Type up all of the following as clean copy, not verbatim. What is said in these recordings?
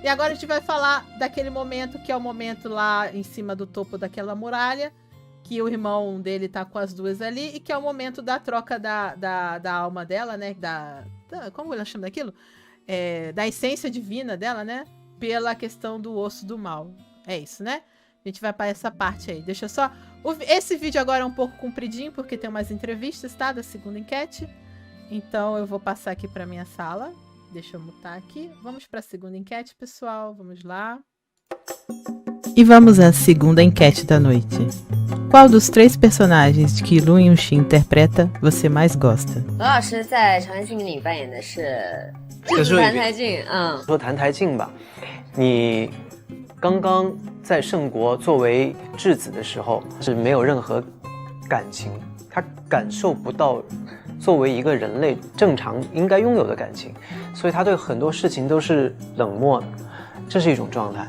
agora a gente vai falar daquele momento que é o momento lá em cima do topo daquela muralha, que o irmão dele tá com as duas ali, e que é o momento da troca da alma dela, né? Como ela chama daquilo? Da essência divina dela, né? Pela questão do osso do mal. É isso, né? A gente vai para essa parte aí. Deixa eu só... Esse vídeo agora é um pouco compridinho, porque tem umas entrevistas, tá? Da segunda enquete. Então eu vou passar aqui para minha sala. Deixa eu mutar aqui. Vamos para a segunda enquete, pessoal. Vamos lá. E vamos à segunda enquete da noite. Qual dos 3 personagens que Lu Yunxi interpreta você mais gosta? 罗老师在《长安里扮演的是谭台烬。说谭台烬吧，你刚刚在圣国作为质子的时候是没有任何感情，他感受不到作为一个人类正常应该拥有的感情，所以他对很多事情都是冷漠的，这是一种状态。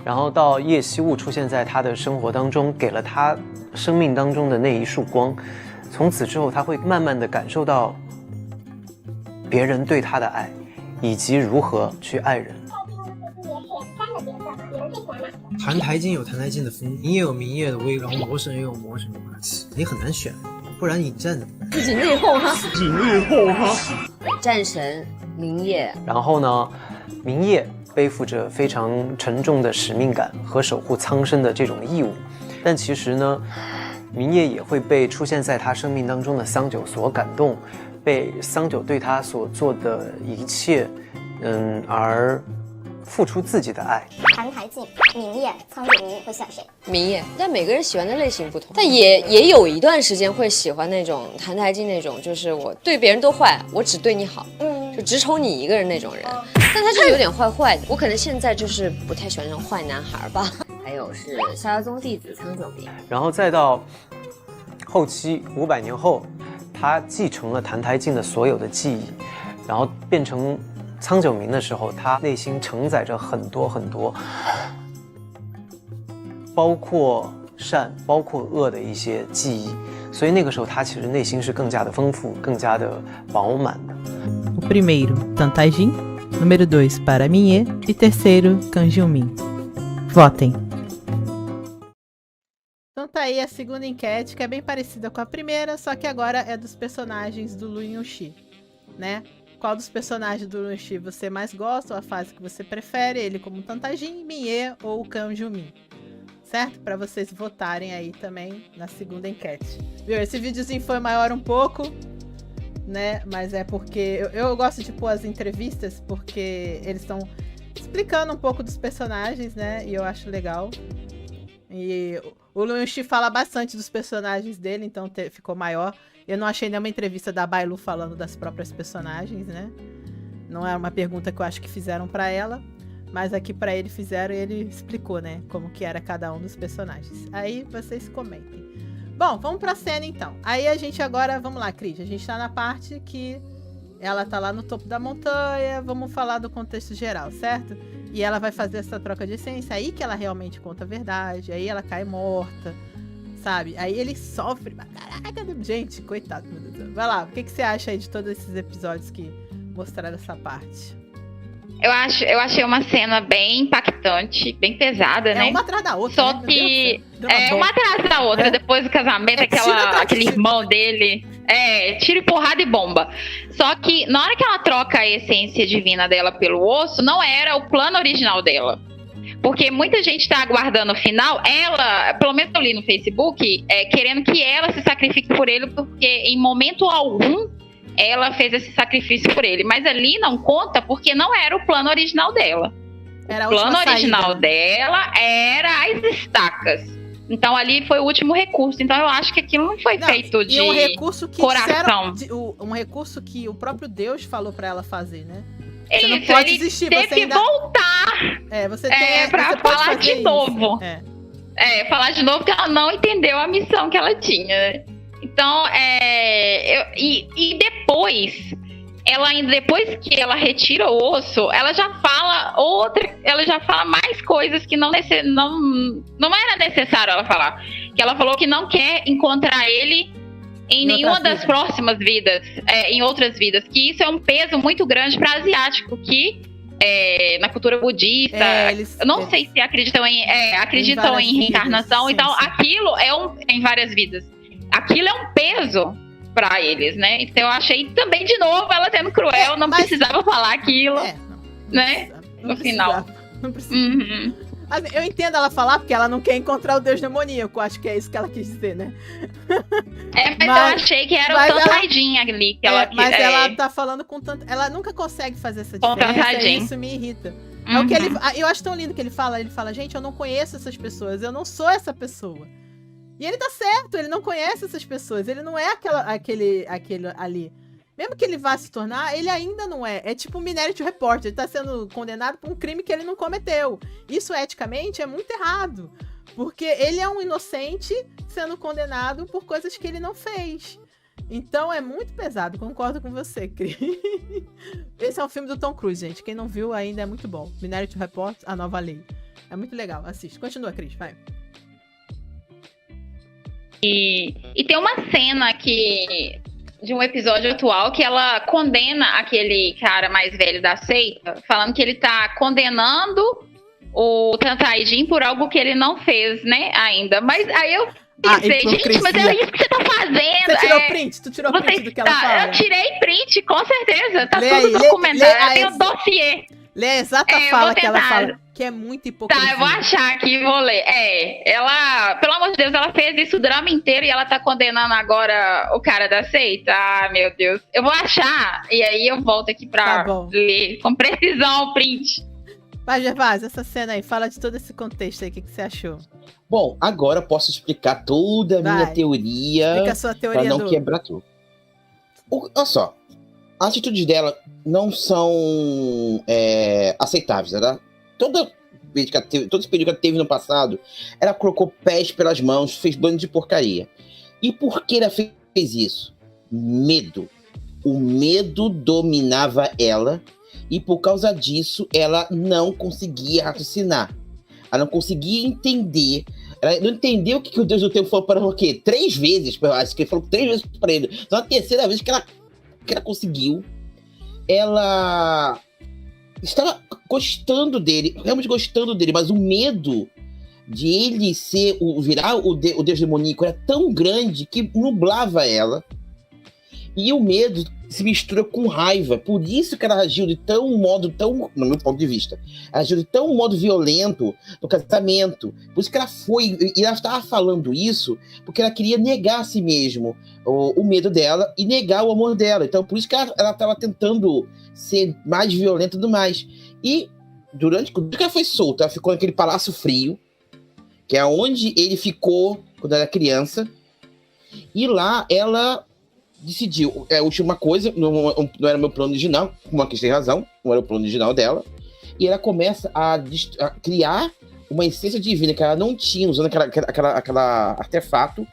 然后到叶希雾出现在他的生活当中，给了他生命当中的那一束光，从此之后他会慢慢的感受到别人对他的爱，以及如何去爱人。谭台烬有谭台烬的风，明夜有明夜的威，然后魔神也有魔神的霸气，你很难选，不然引战的。自己内讧哈。战神明夜，然后呢，明夜背负着非常沉重的使命感和守护苍生的这种义务，但其实呢，明夜也会被出现在他生命当中的桑九所感动，被桑九对他所做的一切，而付出自己的爱。谭台烬、明夜、苍九，你会选谁？明夜，但每个人喜欢的类型不同，但也有一段时间会喜欢那种谭台烬那种，就是我对别人都坏，我只对你好，就只宠你一个人那种人。但他就是有点坏坏的，我可能现在就是不太喜欢那种坏男孩吧。还有是逍遥宗弟子苍九明，然后再到后期500年后，他继承了谭台烬的所有的记忆，然后变成苍九明的时候，他内心承载着很多很多，包括善、包括恶的一些记忆，所以那个时候他其实内心是更加的丰富、更加的饱满的。O primeiro, Tantajin. Número 2, para Minhe. E terceiro, Kang Jiumin. Votem. Então tá aí a segunda enquete, que é bem parecida com a primeira, só que agora é dos personagens do Lu Yunxi, né? Qual dos personagens do Lu Yunxi você mais gosta, ou a fase que você prefere, ele como Tantajin, Minhe ou Kang Jiumin, certo? Para vocês votarem aí também na segunda enquete. Viu? Esse videozinho foi maior um pouco, né? Mas é porque eu gosto de pôr as entrevistas, porque eles estão explicando um pouco dos personagens, né? E eu acho legal. E o Lu Yunxi fala bastante dos personagens dele, então ficou maior. Eu não achei nenhuma entrevista da Bailu falando das próprias personagens, né? Não é uma pergunta que eu acho que fizeram pra ela, mas aqui pra ele fizeram e ele explicou, né? Como que era cada um dos personagens. Aí vocês comentem. Bom, vamos pra cena então. Aí a gente agora, vamos lá, Cris. A gente tá na parte que ela tá lá no topo da montanha. Vamos falar do contexto geral, certo? E ela vai fazer essa troca de essência. Aí que ela realmente conta a verdade. Aí ela cai morta, sabe? Aí ele sofre. Caraca, gente, coitado, meu Deus. Vai lá, o que você acha aí de todos esses episódios que mostraram essa parte? Eu achei uma cena bem impactante, bem pesada, né? Uma atrás da outra. Só né? que uma atrás da outra, depois do casamento, aquele irmão dele. Tiro, porrada e bomba. Só que na hora que ela troca a essência divina dela pelo osso, não era o plano original dela. Porque muita gente tá aguardando o final, ela, pelo menos eu li no Facebook, querendo que ela se sacrifique por ele, porque em momento algum ela fez esse sacrifício por ele. Mas ali não conta porque não era o plano original dela. O plano original dela era as estacas. Então ali foi o último recurso. Então eu acho que aquilo não foi feito de um recurso que coração. Um recurso que o próprio Deus falou pra ela fazer, né? Você Isso, não pode ele desistir. teve você que ainda... voltar pra falar de novo. Falar de novo que ela não entendeu a missão que ela tinha. Então, e depois, depois que ela retira o osso, ela já fala mais coisas que não era necessário ela falar. Que ela falou que não quer encontrar ele em nenhuma das próximas vidas, em outras vidas. Que isso é um peso muito grande para asiático, que na cultura budista. Eu não sei se acreditam acreditam em reencarnação. vidas, sim, Então, sim. aquilo em várias vidas. Aquilo é um peso pra eles, né? Então eu achei também, de novo, ela sendo cruel, não precisava falar aquilo, né? No final. Não precisa. Uhum. Assim, eu entendo ela falar porque ela não quer encontrar o deus demoníaco. Acho que é isso que ela quis dizer, né? Mas eu achei que era o Tantaidin ali que ela mas ela tá falando com tanto. Ela nunca consegue fazer essa Com diferença. E Tantaidin. isso me irrita. É o que ele, eu acho tão lindo que ele fala, gente, eu não conheço essas pessoas, eu não sou essa pessoa. E ele tá certo, ele não conhece essas pessoas, ele não é aquele ali. Mesmo que ele vá se tornar, ele ainda não é. É tipo um Minority Report, ele tá sendo condenado por um crime que ele não cometeu. Isso, eticamente, é muito errado. Porque ele é um inocente sendo condenado por coisas que ele não fez. Então é muito pesado, concordo com você, Cris. Esse é um filme do Tom Cruise, gente. Quem não viu ainda é muito bom. Minority Report, A Nova Lei. É muito legal, assiste. Continua, Cris, vai. E tem uma cena de um episódio atual que ela condena aquele cara mais velho da seita, falando que ele tá condenando o Tantaidin por algo que ele não fez, né, ainda. Mas aí eu pensei, gente, mas é isso que você tá fazendo. Você tirou print? Tu tirou print do que ela fala? Eu tirei print, com certeza. Tá Lê tudo aí, documentado. Tem o dossiê. Lê a exata fala que ela fala, que é muito hipocrisia. Tá, eu vou achar aqui e vou ler. Ela, pelo amor de Deus, ela fez isso o drama inteiro e ela tá condenando agora o cara da seita. Ah, meu Deus. Eu vou achar e aí eu volto aqui pra ler com precisão o print. Vai, Gervásio, essa cena aí, fala de todo esse contexto aí, o que você achou? Bom, agora eu posso explicar toda a minha teoria. Explica a sua teoria pra não quebrar tudo. Olha só, as atitudes dela não são aceitáveis, né? Todo esse período que ela teve no passado, ela colocou pés pelas mãos, fez bando de porcaria. E por que ela fez isso? Medo. O medo dominava ela e por causa disso ela não conseguia raciocinar. Ela não conseguia entender. Ela não entendeu o que o Deus do Tempo falou para ela, o quê? 3 vezes. Acho que ele falou 3 vezes para ele. Na terceira vez que ela conseguiu, ela estava gostando dele, realmente gostando dele, mas o medo de ele virar o Deus demoníaco era tão grande que nublava ela. E o medo se mistura com raiva. Por isso que ela agiu de modo tão, no meu ponto de vista, ela agiu de tão modo violento no casamento. Por isso que ela foi, e ela estava falando isso porque ela queria negar a si mesmo o medo dela e negar o amor dela. Então por isso que ela estava tentando ser mais violenta e tudo mais. E durante que ela foi solta, ela ficou naquele palácio frio, que é onde ele ficou quando era criança. E lá ela decidiu, a última coisa, não era meu plano original, como a Cris tem razão, não era o plano original dela, e ela começa a criar uma essência divina que ela não tinha, usando aquela artefato,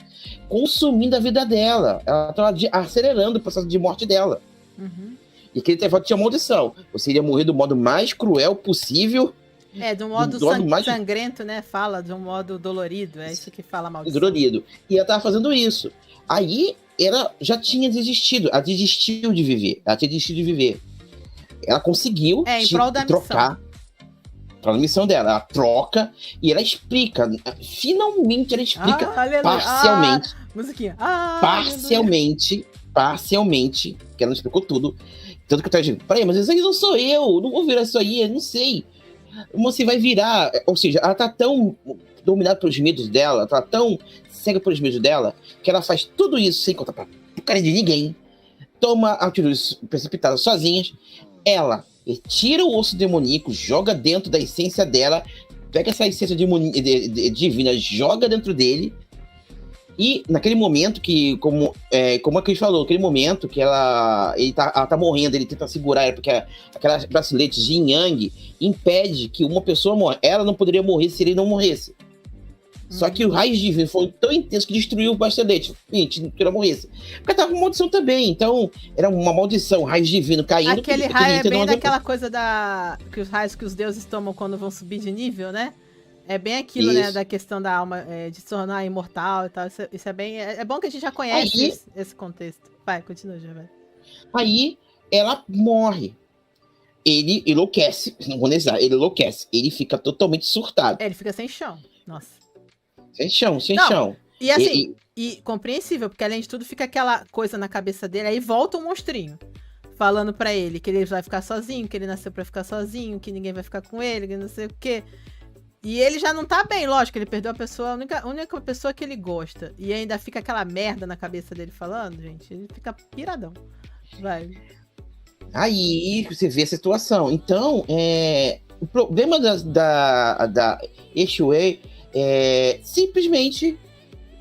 consumindo a vida dela. Ela estava acelerando o processo de morte dela. Uhum. E aquele artefato tinha maldição. Você iria morrer do modo mais cruel possível. De um modo sangrento, né? Fala de um modo dolorido, é isso que fala maldição. Dolorido. E ela estava fazendo isso. Aí ela já tinha desistido. Ela desistiu de viver. Ela conseguiu trocar para a missão dela. Ela troca e ela explica. Finalmente ela explica parcialmente. Musiquinha. Parcialmente, que ela não explicou tudo. Tanto que eu tava dizendo, peraí, mas isso aí não sou eu. Não vou virar isso aí, eu não sei. Você vai virar. Ou seja, ela tá tão dominada pelos medos dela, tá tão cega pelos medos dela, que ela faz tudo isso sem contar pra cara de ninguém, toma atitudes precipitadas sozinhas, ela tira o osso demoníaco, joga dentro da essência dela, pega essa essência divina, joga dentro dele, e naquele momento que, como a Cris falou, aquele momento que ela tá morrendo, ele tenta segurar ela, porque aquelas braceletes de yin yang impede que uma pessoa morra. Ela não poderia morrer se ele não morresse. Só que o raio divino foi tão intenso que destruiu o bracelete. Gente, não queria morresse. Porque tava com maldição também. Então, era uma maldição, raio divino caindo. Aquele raio é bem daquela coisa que os raios que os deuses tomam quando vão subir de nível, né? É bem aquilo, né? Da questão da alma, de se tornar imortal e tal. Isso é bem... É bom que a gente já conhece esse contexto. Vai, continua, já vai. Aí, ela morre. ele enlouquece, não vou negar, ele enlouquece, ele fica totalmente surtado. Ele fica sem chão. Nossa. Sem chão, sem Não, chão. E assim, e compreensível, porque além de tudo fica aquela coisa na cabeça dele, aí volta um monstrinho. Falando pra ele que ele vai ficar sozinho, que ele nasceu pra ficar sozinho, que ninguém vai ficar com ele, que não sei o quê. E ele já não tá bem, lógico, ele perdeu a pessoa, a única pessoa que ele gosta. E ainda fica aquela merda na cabeça dele falando, gente, ele fica piradão. Vai. Aí você vê a situação. Então, o problema da Eshui é simplesmente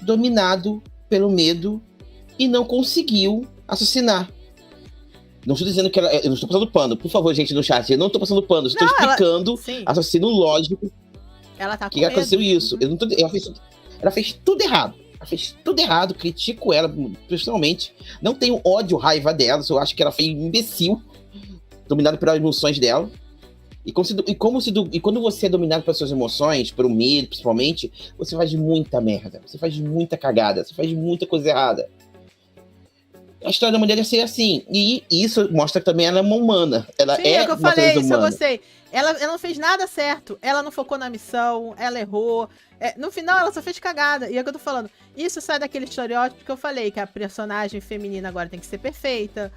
dominado pelo medo e não conseguiu assassinar. Não estou dizendo que ela. Eu não estou passando pano. Por favor, gente, no chat. Eu não estou passando pano. Estou explicando assassino lógico ela tá com que aconteceu isso. Eu não tô, ela fez tudo errado. Ela fez tudo errado. Critico ela pessoalmente. Não tenho ódio, raiva dela. Eu acho que ela foi imbecil. Dominada pelas emoções dela. E quando você é dominado pelas suas emoções, pelo medo, principalmente, você faz muita merda. Você faz muita cagada. Você faz muita coisa errada. A história da mulher deve ser assim. E isso mostra que também ela é uma humana. Ela Sim, é o que eu uma falei, isso humana. eu gostei. Ela não fez nada certo. Ela não focou na missão, ela errou. No final, ela só fez cagada. E é o que eu tô falando. Isso sai daquele estereótipo que eu falei, que a personagem feminina agora tem que ser perfeita,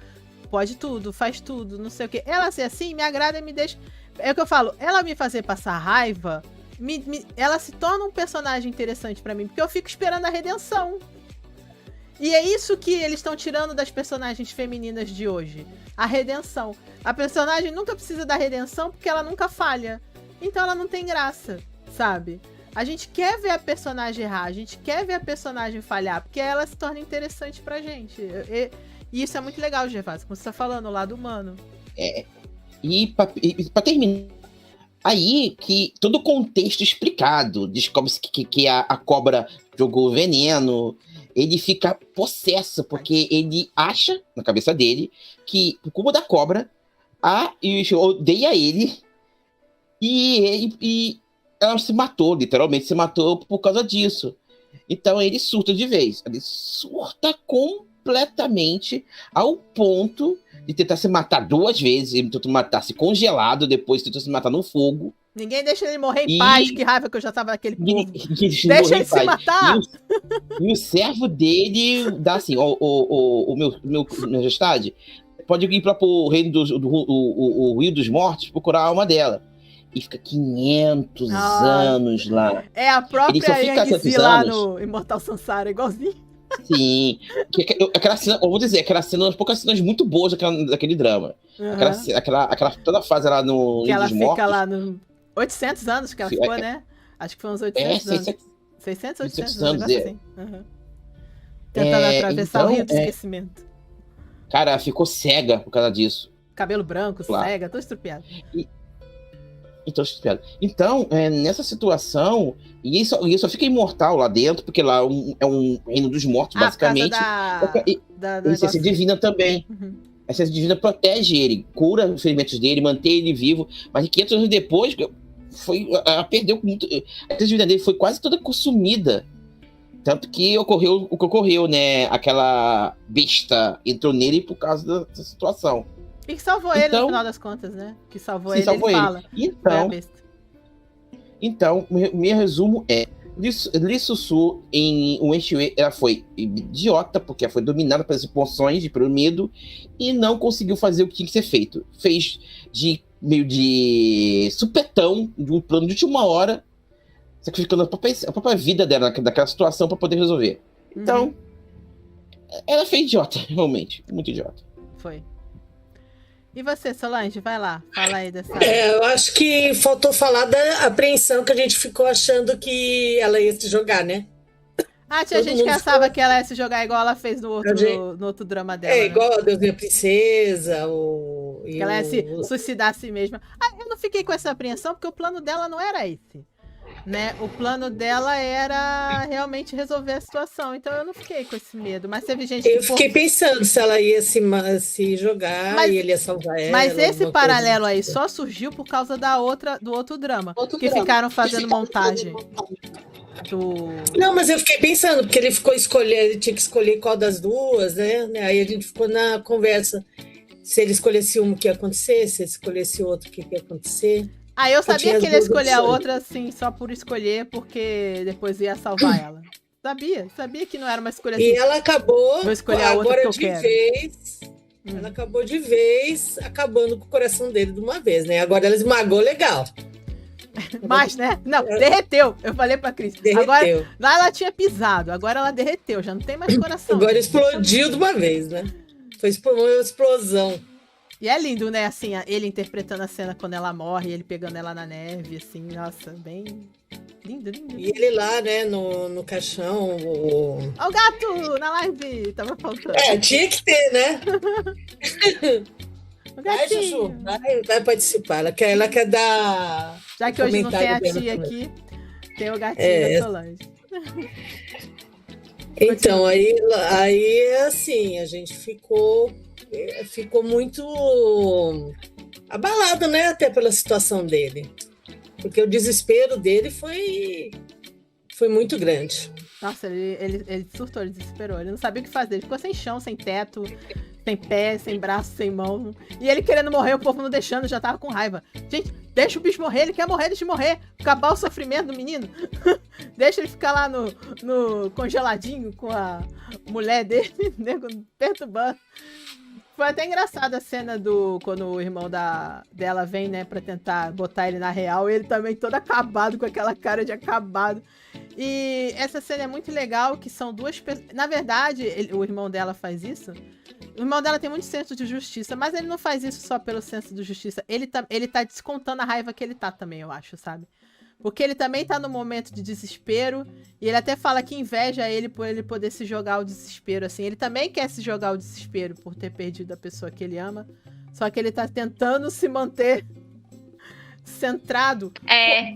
pode tudo, faz tudo, não sei o quê. Ela ser assim, me agrada e me deixa... É o que eu falo, ela me fazer passar raiva, ela se torna um personagem interessante pra mim, porque eu fico esperando a redenção. E é isso que eles estão tirando das personagens femininas de hoje. A redenção. A personagem nunca precisa da redenção porque ela nunca falha. Então ela não tem graça, sabe? A gente quer ver a personagem errar, a gente quer ver a personagem falhar, porque ela se torna interessante pra gente. E isso é muito legal, Gervásio, como você tá falando, o lado humano. E pra terminar, aí que todo o contexto explicado, descobre-se que a cobra jogou veneno, ele fica possesso, porque ele acha, na cabeça dele, que por culpa da cobra, a Yuichi odeia ele, e ela se matou, literalmente se matou por causa disso. Então ele surta de vez, ele surta completamente ao ponto de tentar se matar 2 vezes. Ele tentou matar-se congelado, depois tentou se matar no fogo. Ninguém deixa ele morrer em paz, que raiva que eu já tava naquele povo. Deixa ele se matar! E o servo dele dá assim, o meu majestade, pode ir para o reino o Rio dos Mortos procurar a alma dela. E fica 500 anos lá. É a própria Yang lá no Imortal Sansara, igualzinho. Sim. Aquela cena, eu vou dizer, aquela cena, uma das poucas cenas muito boas daquele drama. Uhum. Aquela toda fase lá no Rio dos Mortos. Que ela fica lá no 800 anos que ela ficou, né? Acho que foi uns 800 anos. 600, 800 anos, assim. Uhum. Tentando atravessar o rio do esquecimento. Cara, ela ficou cega por causa disso. Cabelo branco, cega, todo estrupiado. Então, nessa situação, e ele só fica imortal lá dentro, porque lá é um reino dos mortos, basicamente. A essência divina também. Uhum. A essência divina protege ele, cura os ferimentos dele, mantém ele vivo. Mas 500 anos depois, ela perdeu muito. A essência divina dele foi quase toda consumida. Tanto que ocorreu o que ocorreu, né? Aquela besta entrou nele por causa da situação. E que salvou ele no final das contas, né? Que salvou ele, ele fala. Então, meu resumo é: Lee Susu em Ueshiwe, ela foi idiota, porque ela foi dominada pelas emoções e pelo medo, e não conseguiu fazer o que tinha que ser feito. Fez meio de supetão, de um plano de última hora, sacrificando a própria vida dela daquela situação para poder resolver. Então, ela foi idiota, realmente. Muito idiota. Foi. E você, Solange, vai lá, fala aí dessa... eu acho que faltou falar da apreensão que a gente ficou achando que ela ia se jogar, né? Tinha gente que achava que ela ia se jogar igual ela fez no outro drama dela. Igual a Deus e a Princesa, que ela ia se suicidar a si mesma. Eu não fiquei com essa apreensão, porque o plano dela não era esse. Né? O plano dela era realmente resolver a situação, então eu não fiquei com esse medo, mas teve gente que... Eu fiquei pensando se ela ia se jogar e ele ia salvar ela. Mas esse paralelo aí só surgiu por causa do outro drama, ficaram fazendo montagem. Não, mas eu fiquei pensando, porque ele tinha que escolher qual das duas, né? Aí a gente ficou na conversa. Se ele escolhesse um, o que ia acontecer? Se ele escolhesse outro, o que ia acontecer? Ah, eu sabia tinha que as ele ia duas escolher a opções. outra, assim, só por escolher, porque depois ia salvar ela. Sabia que não era uma escolha E assim. ela acabou, Vou escolher a outra agora que eu de quero. vez, ela acabou de vez, acabando com o coração dele de uma vez, né? Agora ela esmagou legal. Mas, né? Não, derreteu. Eu falei pra Cris. Derreteu. Agora, lá ela tinha pisado, agora ela derreteu, já não tem mais coração. Agora explodiu de uma vez, né? Foi uma explosão. E é lindo, né? Assim, ele interpretando a cena quando ela morre, ele pegando ela na neve, assim, nossa, bem lindo, lindo. E ele lá, né, no caixão. Ó o gato na live! Tava faltando. Tinha que ter, né? O Vai, gatinho. Chuchu, vai participar. Ela quer dar. Já que hoje não tem a comentário dela tia também. aqui, tem o gatinho da Solange. Então, aí assim, a gente ficou muito abalado, né? Até pela situação dele. Porque o desespero dele foi muito grande. Nossa, ele surtou, ele desesperou. Ele não sabia o que fazer. Ele ficou sem chão, sem teto, sem pé, sem braço, sem mão. E ele querendo morrer, o povo não deixando, já tava com raiva. Gente, deixa o bicho morrer, ele quer morrer, deixa ele morrer. Acabar o sofrimento do menino. Deixa ele ficar lá no congeladinho com a mulher dele, nego perturbando. Foi até engraçada a cena quando o irmão dela vem, né, pra tentar botar ele na real. Ele também todo acabado, com aquela cara de acabado. E essa cena é muito legal, que são duas pessoas... Na verdade, o irmão dela faz isso. O irmão dela tem muito senso de justiça, mas ele não faz isso só pelo senso de justiça. Ele tá descontando a raiva que ele tá também, eu acho, sabe? Porque ele também tá num momento de desespero, e ele até fala que inveja ele por ele poder se jogar ao desespero, assim. Ele também quer se jogar ao desespero por ter perdido a pessoa que ele ama, só que ele tá tentando se manter centrado.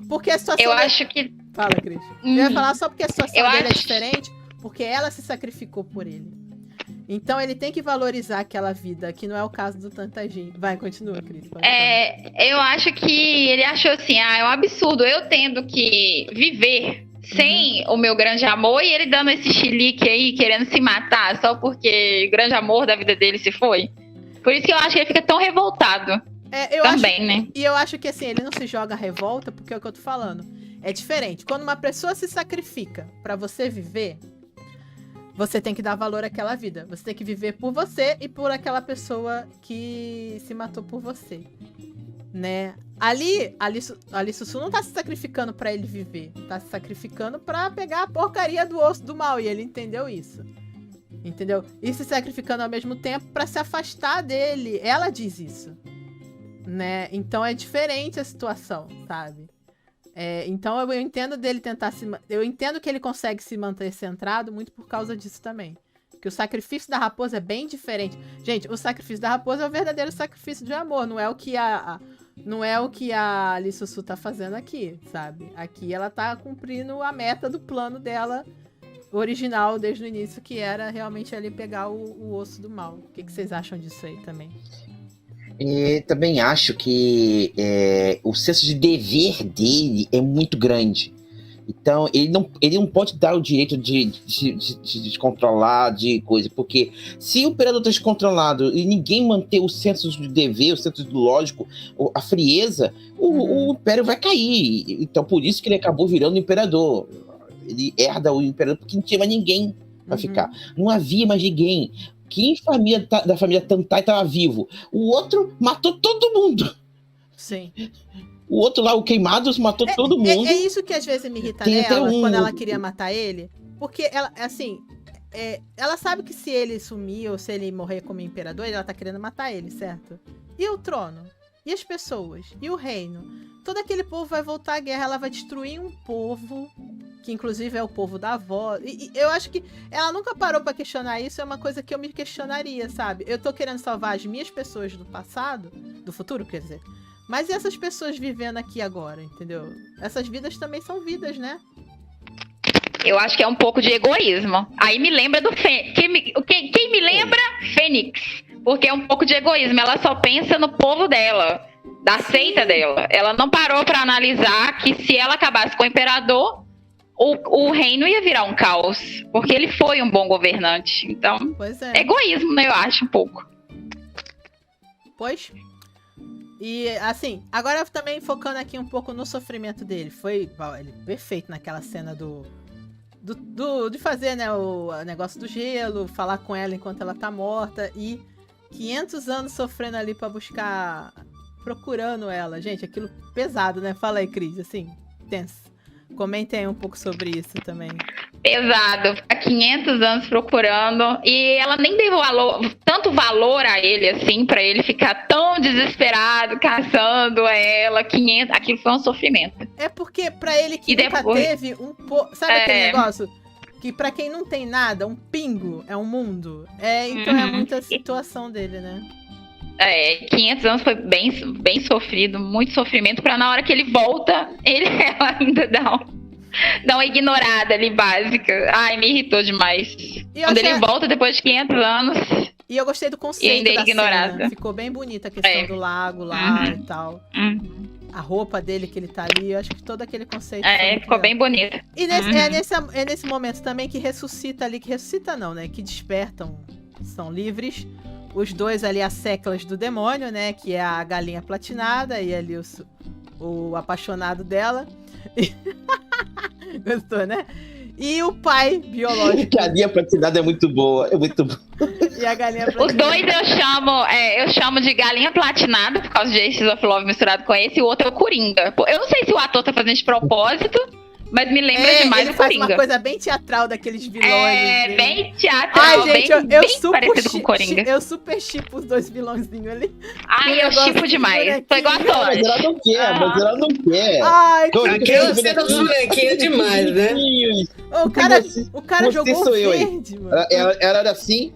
Porque a situação... Eu acho que... Fala, Cris. Eu ia falar só porque a situação dele é diferente, porque ela se sacrificou por ele. Então ele tem que valorizar aquela vida, que não é o caso do Tantagin. Vai, continua, Cris. Eu acho que ele achou assim, é um absurdo eu tendo que viver sem o meu grande amor e ele dando esse chilique aí, querendo se matar só porque o grande amor da vida dele se foi. Por isso que eu acho que ele fica tão revoltado também, né? E eu acho que assim, ele não se joga à revolta, porque é o que eu tô falando. É diferente. Quando uma pessoa se sacrifica pra você viver, você tem que dar valor àquela vida. Você tem que viver por você e por aquela pessoa que se matou por você, né? Ali Sussu não tá se sacrificando pra ele viver. Tá se sacrificando pra pegar a porcaria do osso do mal. E ele entendeu isso. Entendeu? E se sacrificando ao mesmo tempo pra se afastar dele. Ela diz isso, né? Então é diferente a situação, sabe? Então eu entendo dele tentar eu entendo que ele consegue se manter centrado muito por causa disso também. Que o sacrifício da raposa é bem diferente. Gente, o sacrifício da raposa é o verdadeiro sacrifício de amor. Não é o que a Lee Sussu tá fazendo aqui, sabe? Aqui ela tá cumprindo a meta do plano dela original desde o início, que era realmente ali pegar o osso do mal. O que vocês acham disso aí também? Também acho que o senso de dever dele é muito grande. Então, ele não pode dar o direito de descontrolar, de coisa. Porque se o imperador está descontrolado e ninguém manter o senso de dever, o senso do lógico, a frieza, o império vai cair. Então, por isso que ele acabou virando imperador. Ele herda o imperador porque não tinha mais ninguém para ficar. Não havia mais ninguém. Quem da família Tantai estava vivo? O outro matou todo mundo. Sim. O outro lá, o Queimados, matou todo mundo. É isso que às vezes me irrita Tem até nela, quando ela queria matar ele. Porque ela, assim, ela sabe que se ele sumir ou se ele morrer como imperador, ela tá querendo matar ele, certo? E o trono? E as pessoas? E o reino? Todo aquele povo vai voltar à guerra, ela vai destruir um povo, que inclusive é o povo da avó. E eu acho que ela nunca parou pra questionar isso, é uma coisa que eu me questionaria, sabe? Eu tô querendo salvar as minhas pessoas do passado, do futuro, quer dizer. Mas e essas pessoas vivendo aqui agora, entendeu? Essas vidas também são vidas, né? Eu acho que é um pouco de egoísmo. Aí me lembra do Fênix. Quem me lembra? Fênix. Porque é um pouco de egoísmo. Ela só pensa no povo dela, da seita dela. Ela não parou pra analisar que se ela acabasse com o imperador, o reino ia virar um caos. Porque ele foi um bom governante. Então, Pois é. egoísmo, né? Eu acho um pouco. depois. E, assim, agora também focando aqui um pouco no sofrimento dele. Foi ele, perfeito naquela cena de fazer, né, o negócio do gelo, falar com ela enquanto ela tá morta e 500 anos sofrendo ali pra buscar, procurando ela. Gente, aquilo pesado, né? Fala aí, Cris, assim, tenso. Comentem um pouco sobre isso também. Pesado, ficar 500 anos procurando e ela nem deu tanto valor a ele, assim, pra ele ficar tão desesperado, caçando ela, 500, aquilo foi um sofrimento. É porque pra ele que E nunca depois- teve sabe aquele negócio? Que pra quem não tem nada, um pingo é um mundo. Então é muita situação dele, né? 500 anos foi bem sofrido, muito sofrimento, pra na hora que ele volta, ela ainda dá uma ignorada ali, básica. Ai, me irritou demais. E eu Quando achei- ele volta depois de 500 anos, E eu gostei do E conceito ainda é da ignorada. cena. Ficou bem bonita a questão do lago lá e tal. A roupa dele que ele tá ali, eu acho que todo aquele conceito foi muito ficou legal. bem bonito. E é nesse momento também que ressuscita ali, que ressuscita não, né? Que despertam, são livres. Os dois ali, as seclas do demônio, né? Que é a galinha platinada e ali o apaixonado dela. Gostou, né? E o pai biológico. Galinha platinada é muito boa, é muito boa. E a galinha Os platinada. dois eu chamo de galinha platinada, por causa de Aces of Love misturado com esse, e o outro é o Coringa. Eu não sei se o ator tá fazendo de propósito, mas me lembra demais ele o faz Coringa. uma coisa bem teatral daqueles vilões. Bem teatral, Ai, gente, eu bem super parecido com o Coringa. eu super chipo os dois vilãozinhos ali. Ai, eu chipo demais. Tô igual a Mas Todd. ela não quer, mas ela não quer. Ai, Tô- Aquela cena dos bonequinhos é demais, né? o cara Você jogou sou eu aí. verde, mano. Ela era assim.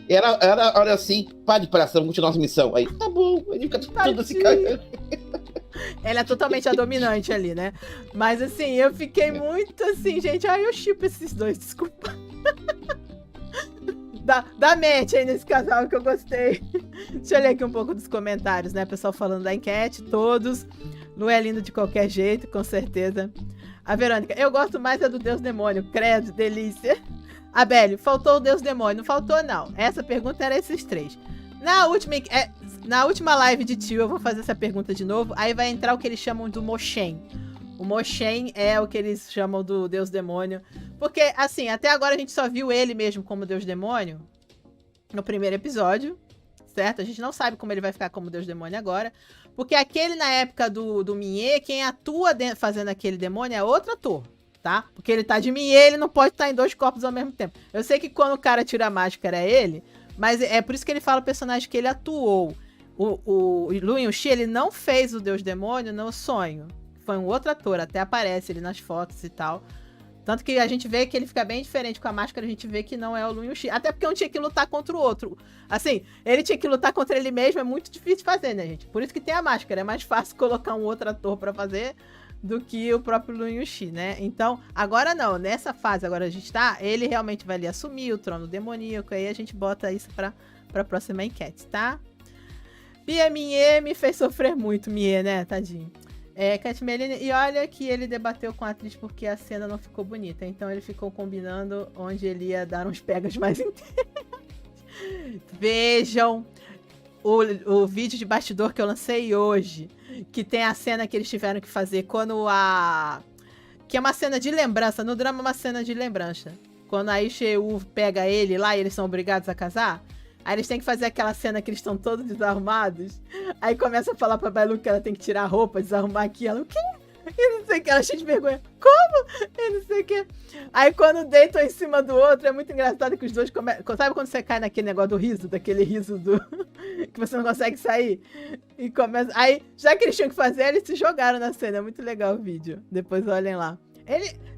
Ela era assim, pá de praça, vamos continuar nossa missão. Aí, tá bom, ele fica tudo assim, cara. Ela é totalmente a dominante ali, né? Mas assim, eu fiquei muito assim, gente. Ai, eu chipo esses dois, desculpa. Dá match aí nesse casal que eu gostei. Deixa eu ler aqui um pouco dos comentários, né? Pessoal falando da enquete, todos. Lu é lindo de qualquer jeito, com certeza. A Verônica, eu gosto mais da do Deus Demônio. Credo, delícia. A Beli, faltou o Deus Demônio. Não faltou, não. Essa pergunta era esses três. Na última live de tio, eu vou fazer essa pergunta de novo. Aí vai entrar o que eles chamam do Moshen. O Moshen é o que eles chamam do Deus Demônio. Porque, assim, até agora a gente só viu ele mesmo como Deus Demônio no primeiro episódio, certo? A gente não sabe como ele vai ficar como Deus Demônio agora. Porque aquele, na época do Minhê, quem atua fazendo aquele demônio é outro ator, tá? Porque ele tá de Minhê, ele não pode estar em dois corpos ao mesmo tempo. Eu sei que quando o cara tira a máscara é ele, mas é por isso que ele fala o personagem que ele atuou. O Lu Yun-Shi, ele não fez o Deus Demônio no sonho. Foi um outro ator, até aparece ele nas fotos e tal. Tanto que a gente vê que ele fica bem diferente com a máscara, a gente vê que não é o Lu Yun-Shi. Até porque um tinha que lutar contra o outro. Assim, ele tinha que lutar contra ele mesmo, é muito difícil de fazer, né, gente? Por isso que tem a máscara, é mais fácil colocar um outro ator pra fazer do que o próprio Lu Yun-Shi, né? Então, agora não, nessa fase agora a gente tá, ele realmente vai ali assumir o trono demoníaco, aí a gente bota isso pra próxima enquete, tá? Bia Minhê me fez sofrer muito, Minhê, né, tadinho. Cat Meline, e olha que ele debateu com a atriz porque a cena não ficou bonita, então ele ficou combinando onde ele ia dar uns pegas mais inteiros. Vejam o vídeo de bastidor que eu lancei hoje, que tem a cena que eles tiveram que fazer quando que é uma cena de lembrança, no drama é uma cena de lembrança. Quando a Isheu pega ele lá e eles são obrigados a casar, aí eles têm que fazer aquela cena que eles estão todos desarrumados. Aí começa a falar pra Bailu que ela tem que tirar a roupa, desarrumar aqui. Ela, o quê? E não sei o que, ela cheia de vergonha. Como? E não sei o que. Aí quando deitam em cima do outro, é muito engraçado que os dois começam... Sabe quando você cai naquele negócio do riso? Daquele riso que você não consegue sair? E começa... Aí, já que eles tinham que fazer, eles se jogaram na cena. É muito legal o vídeo. Depois olhem lá.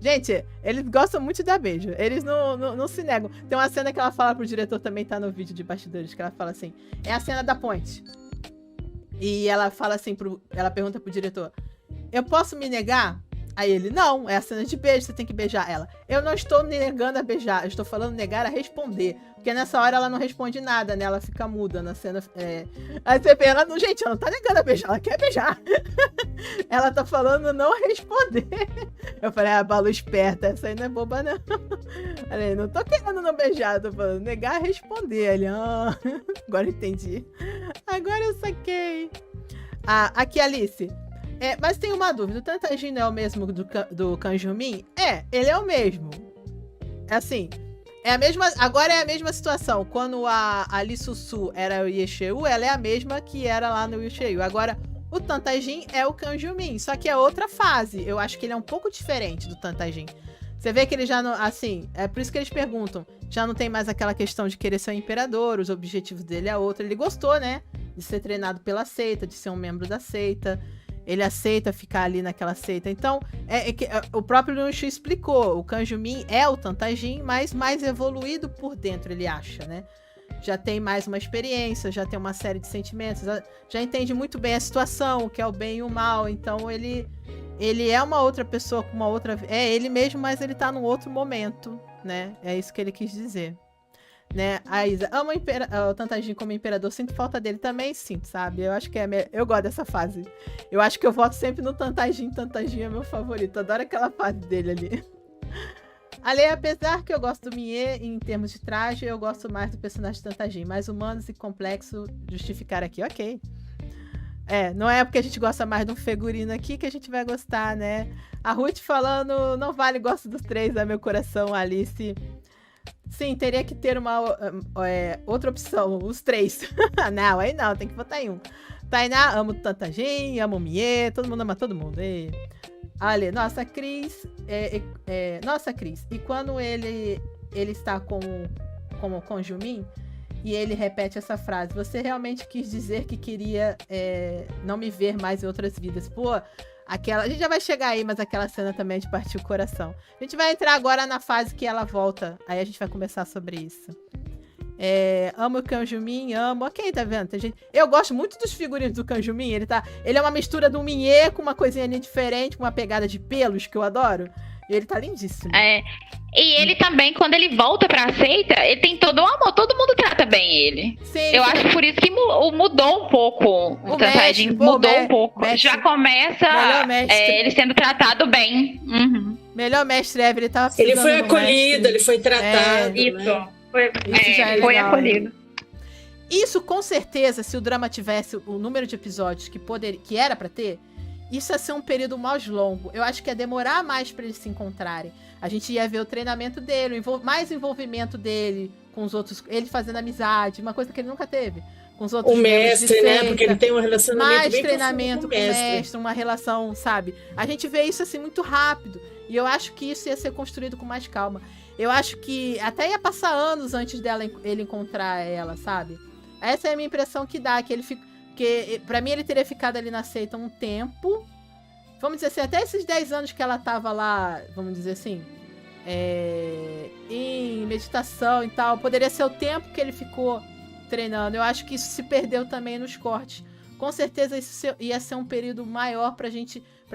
Gente, eles gostam muito da beijo. Eles não se negam. Tem uma cena que ela fala pro diretor, também tá no vídeo de bastidores, que ela fala assim, é a cena da ponte. E ela fala assim, ela pergunta pro diretor, eu posso me negar? Aí ele, não, é a cena de beijo, você tem que beijar ela. Eu não estou negando a beijar, eu estou falando negar a responder. Porque nessa hora ela não responde nada, né? Ela fica muda na cena. Aí você vê, gente, ela não tá negando a beijar, ela quer beijar. Ela tá falando não responder. Eu falei, Balu esperta, essa aí não é boba, não. Falei, não tô querendo não beijar, tô falando negar a responder. Ele, agora entendi. Agora eu saquei. Ah, aqui, Alice. Mas tem uma dúvida. O Tantajin não é o mesmo do Kanjumin? Ele é o mesmo. É assim, agora é a mesma situação. Quando a Lee Susu era o Yesheu, ela é a mesma que era lá no Yesheu. Agora, o Tantajin é o Kanjumin, só que é outra fase. Eu acho que ele é um pouco diferente do Tantajin. Você vê que ele já não, assim, é por isso que eles perguntam. Já não tem mais aquela questão de querer ser um imperador, os objetivos dele é outro. Ele gostou, né, de ser treinado pela seita, de ser um membro da seita. Ele aceita ficar ali naquela seita. Então, o próprio Lelouch explicou. O Kanjumin é o Tantajin, mas mais evoluído por dentro, ele acha, né? Já tem mais uma experiência, já tem uma série de sentimentos, já entende muito bem a situação, o que é o bem e o mal. Então, ele é uma outra pessoa com uma outra... É ele mesmo, mas ele tá num outro momento, né? É isso que ele quis dizer. Né? A Isa, amo o Tantajin como imperador, sinto falta dele também, sinto, sabe? Eu acho que eu gosto dessa fase. Eu acho que eu voto sempre no Tantajin é meu favorito, adoro aquela fase dele ali. Ali, apesar que eu gosto do Mie em termos de traje, eu gosto mais do personagem Tantajin, mais humanos e complexo justificar aqui, ok. Não é porque a gente gosta mais de um figurino aqui que a gente vai gostar, né? A Ruth falando, não vale, gosto dos três, é meu coração, Alice. Sim, teria que ter uma outra opção, os três. Não, aí não, tem que votar em um. Tainá, amo o Tantajin, amo o Mie, todo mundo ama todo mundo. Ali, nossa, Cris. Nossa, Cris. E quando ele está com o Jumin, e ele repete essa frase, você realmente quis dizer que queria não me ver mais em outras vidas. Pô, a gente já vai chegar aí, mas aquela cena também é de partir o coração. A gente vai entrar agora na fase que ela volta. Aí a gente vai conversar sobre isso. Amo o Kanjumin, amo. Ok, tá vendo? Tem gente... Eu gosto muito dos figurinos do Kanjumin. Ele é uma mistura do Minhê com uma coisinha ali diferente, com uma pegada de pelos que eu adoro. E ele tá lindíssimo. E ele também, quando ele volta pra seita, ele tem todo o amor, todo mundo trata bem ele. Sim, eu acho por isso que mudou um pouco. O Tantajin mudou um pouco. Mestre, já começa ele sendo tratado bem. Uhum. Melhor mestre ever, ele tava precisando. Ele foi acolhido, ele foi tratado. Isso. Né? Foi acolhido. Isso, com certeza, se o drama tivesse o número de episódios que era pra ter, isso ia ser um período mais longo. Eu acho que ia demorar mais pra eles se encontrarem. A gente ia ver o treinamento dele, mais envolvimento dele com os outros, ele fazendo amizade, uma coisa que ele nunca teve com os outros. O mestre, né? Porque ele tem um relacionamento mais bem treinamento com o mestre, uma relação, sabe? A gente vê isso assim muito rápido. E eu acho que isso ia ser construído com mais calma. Eu acho que até ia passar anos antes ele encontrar ela, sabe? Essa é a minha impressão que dá, que pra mim ele teria ficado ali na seita um tempo. Vamos dizer assim, até esses 10 anos que ela tava lá, vamos dizer assim, em meditação e tal, poderia ser o tempo que ele ficou treinando. Eu acho que isso se perdeu também nos cortes. Com certeza isso ia ser um período maior pra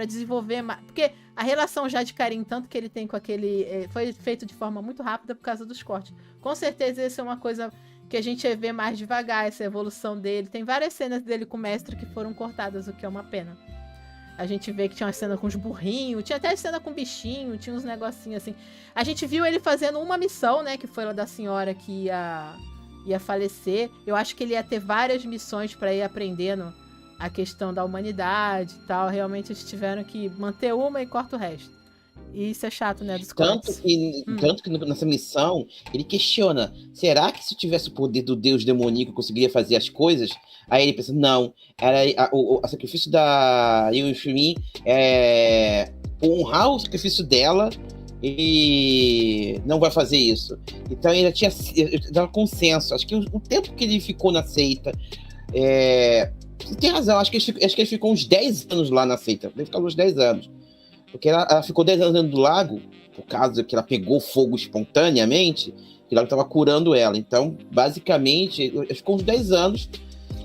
desenvolver mais. Porque a relação já de carinho, tanto que ele tem com aquele... foi feito de forma muito rápida por causa dos cortes. Com certeza ia ser uma coisa que a gente ia ver mais devagar, essa evolução dele. Tem várias cenas dele com o mestre que foram cortadas, o que é uma pena. A gente vê que tinha uma cena com os burrinhos, tinha até cena com bichinho, tinha uns negocinhos assim. A gente viu ele fazendo uma missão, né, que foi lá da senhora que ia falecer. Eu acho que ele ia ter várias missões para ir aprendendo a questão da humanidade e tal. Realmente eles tiveram que manter uma e corta o resto. E isso é chato, né, dos cortes. Tanto que nessa missão, ele questiona, será que se tivesse o poder do deus demoníaco, eu conseguiria fazer as coisas? Aí ele pensa, não, o sacrifício da Yushimi é honrar o sacrifício dela e não vai fazer isso. Então ele tinha dado consenso. Acho que o tempo que ele ficou na seita, você tem razão, acho que ele ficou uns 10 anos lá na seita. Ele ficou uns 10 anos. Porque ela ficou 10 anos dentro do lago, por causa que ela pegou fogo espontaneamente, que o lago estava curando ela. Então, basicamente, ficou uns 10 anos.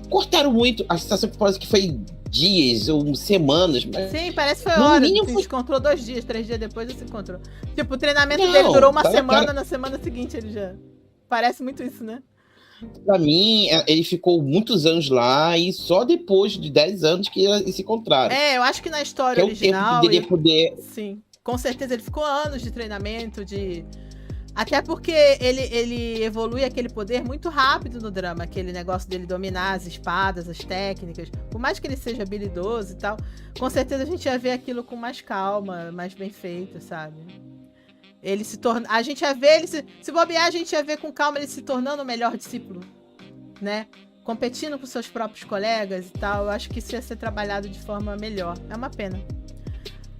Cortaram muito, a sensação que parece que foi dias ou semanas. Mas sim, parece que foi horas. Se encontrou 2 dias, 3 dias depois ele se encontrou. Tipo, o treinamento dele durou uma semana, na semana seguinte ele já... Parece muito isso, né? Pra mim, ele ficou muitos anos lá e só depois de 10 anos que eles se encontraram. Eu acho que na história original... Que é o tempo que poder... Sim, com certeza ele ficou anos de treinamento, Até porque ele evolui aquele poder muito rápido no drama, aquele negócio dele dominar as espadas, as técnicas. Por mais que ele seja habilidoso e tal, com certeza a gente ia ver aquilo com mais calma, mais bem feito, sabe? Ele se torna. A gente ia ver ele se bobear, a gente ia ver com calma ele se tornando o melhor discípulo, né? Competindo com seus próprios colegas e tal. Eu acho que isso ia ser trabalhado de forma melhor. É uma pena.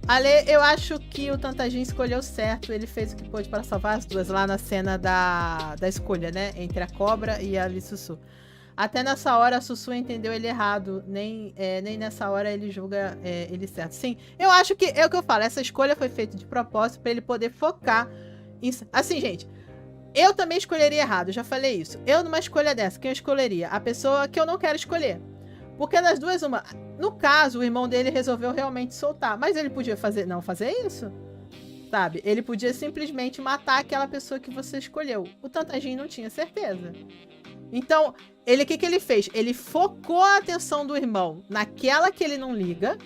Ale, eu acho que o Tantajin escolheu certo. Ele fez o que pôde para salvar as duas lá na cena da escolha, né? Entre a cobra e a Lissussu. Até nessa hora a Sussu entendeu ele errado. Nem nessa hora ele julga ele certo. Sim, eu acho que é o que eu falo. Essa escolha foi feita de propósito para ele poder focar em... Assim, gente, eu também escolheria errado. Eu já falei isso. Eu numa escolha dessa, quem eu escolheria? A pessoa que eu não quero escolher. Porque das duas, uma... No caso, o irmão dele resolveu realmente soltar. Mas ele podia não fazer isso. Sabe? Ele podia simplesmente matar aquela pessoa que você escolheu. O Tantajin não tinha certeza. Então, o que ele fez? Ele focou a atenção do irmão naquela que ele não liga.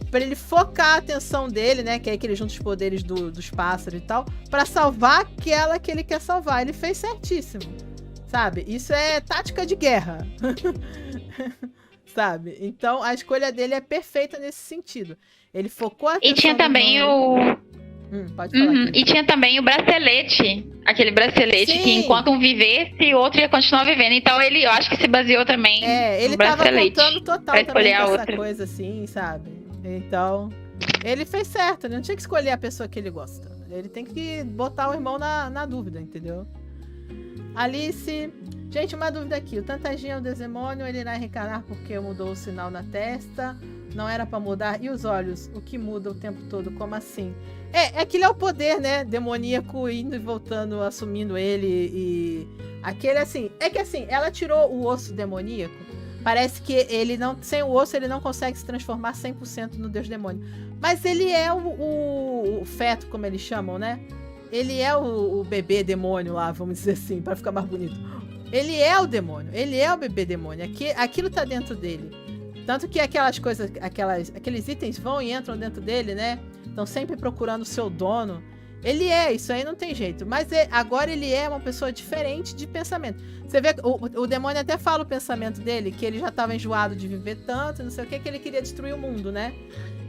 Pra ele focar a atenção dele, né? Que é que ele junta os poderes dos pássaros e tal. Pra salvar aquela que ele quer salvar. Ele fez certíssimo. Sabe? Isso é tática de guerra. Sabe? Então, a escolha dele é perfeita nesse sentido. Ele focou a atenção. E tinha também pode falar. E tinha também o bracelete. Aquele bracelete. Sim. Que enquanto um vivesse, o outro ia continuar vivendo. Então, eu acho que se baseou também ele no bracelete. Tava contando total pra escolher também a dessa outra. coisa assim, sabe? Então, ele fez certo. Ele não tinha que escolher a pessoa que ele gosta. Ele tem que botar o irmão na dúvida, entendeu? Alice... Gente, uma dúvida aqui. O Tantajin é um demônio, ele irá reencarnar porque mudou o sinal na testa. Não era pra mudar. E os olhos? O que muda o tempo todo? Como assim? Aquilo é o poder, né? Demoníaco indo e voltando, assumindo ele. E aquele assim... É que assim, ela tirou o osso demoníaco. Parece que ele não... Sem o osso, ele não consegue se transformar 100% no deus demônio. Mas ele é o feto, como eles chamam, né? Ele é o bebê demônio lá, vamos dizer assim, pra ficar mais bonito. Ele é o demônio, ele é o bebê demônio. Aquilo tá dentro dele. Tanto que aquelas coisas, aqueles itens vão e entram dentro dele, né? Estão sempre procurando o seu dono. Ele isso aí não tem jeito. Mas agora ele é uma pessoa diferente de pensamento. Você vê, o demônio até fala o pensamento dele, que ele já estava enjoado de viver tanto, não sei o que ele queria destruir o mundo, né?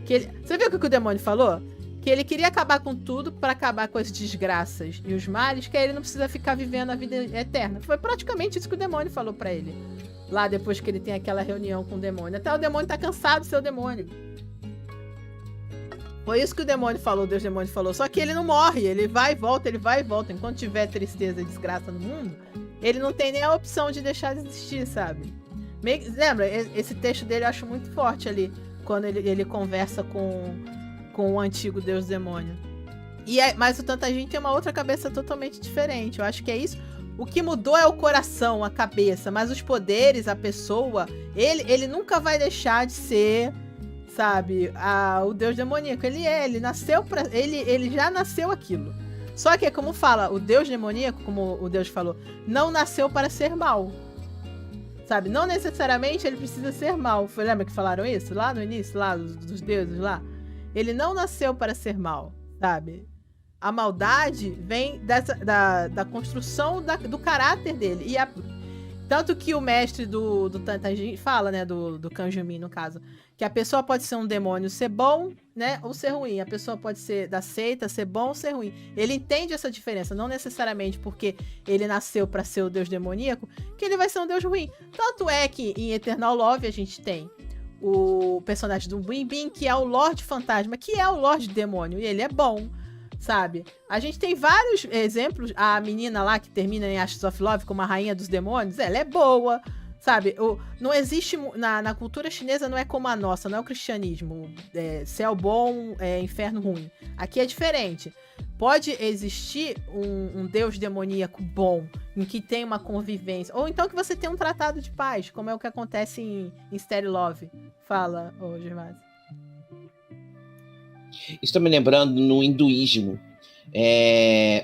Você viu o que o demônio falou? Que ele queria acabar com tudo para acabar com as desgraças e os males, que aí ele não precisa ficar vivendo a vida eterna. Foi praticamente isso que o demônio falou para ele. Lá depois que ele tem aquela reunião com o demônio. Até o demônio tá cansado de ser o demônio. Foi isso que o demônio falou, o Deus demônio falou. Só que ele não morre, ele vai e volta, ele vai e volta. Enquanto tiver tristeza e desgraça no mundo, ele não tem nem a opção de deixar de existir, sabe? Lembra? Esse texto dele eu acho muito forte ali, quando ele conversa com o antigo deus demônio. Mas o Tantajin tem uma outra cabeça totalmente diferente. Eu acho que é isso. O que mudou é o coração, a cabeça. Mas os poderes, a pessoa, ele nunca vai deixar de ser, sabe, o deus demoníaco. Ele nasceu pra... Ele já nasceu aquilo. Só que, como fala, o deus demoníaco, como o Deus falou, não nasceu para ser mal. Sabe? Não necessariamente ele precisa ser mal. Lembra que falaram isso? Lá no início, lá dos deuses lá? Ele não nasceu para ser mal, sabe? A maldade vem da construção do caráter dele. Tanto que o mestre do Tantajin fala, né? Do Kanjumin, no caso. Que a pessoa pode ser um demônio, ser bom, né? Ou ser ruim. A pessoa pode ser da seita, ser bom ou ser ruim. Ele entende essa diferença. Não necessariamente porque ele nasceu para ser o deus demoníaco, que ele vai ser um deus ruim. Tanto é que em Eternal Love a gente tem o personagem do Bin Bin, que é o Lorde Fantasma, que é o Lorde Demônio, e ele é bom, sabe? A gente tem vários exemplos. A menina lá que termina em Ashes of Love como a rainha dos demônios, ela é boa, sabe? Não existe, na cultura chinesa não é como a nossa, não é o cristianismo, céu bom, inferno ruim. Aqui é diferente. Pode existir um deus demoníaco bom, em que tem uma convivência. Ou então que você tem um tratado de paz, como é o que acontece em Stereo Love. Fala, Gervásio. Estou me lembrando no hinduísmo.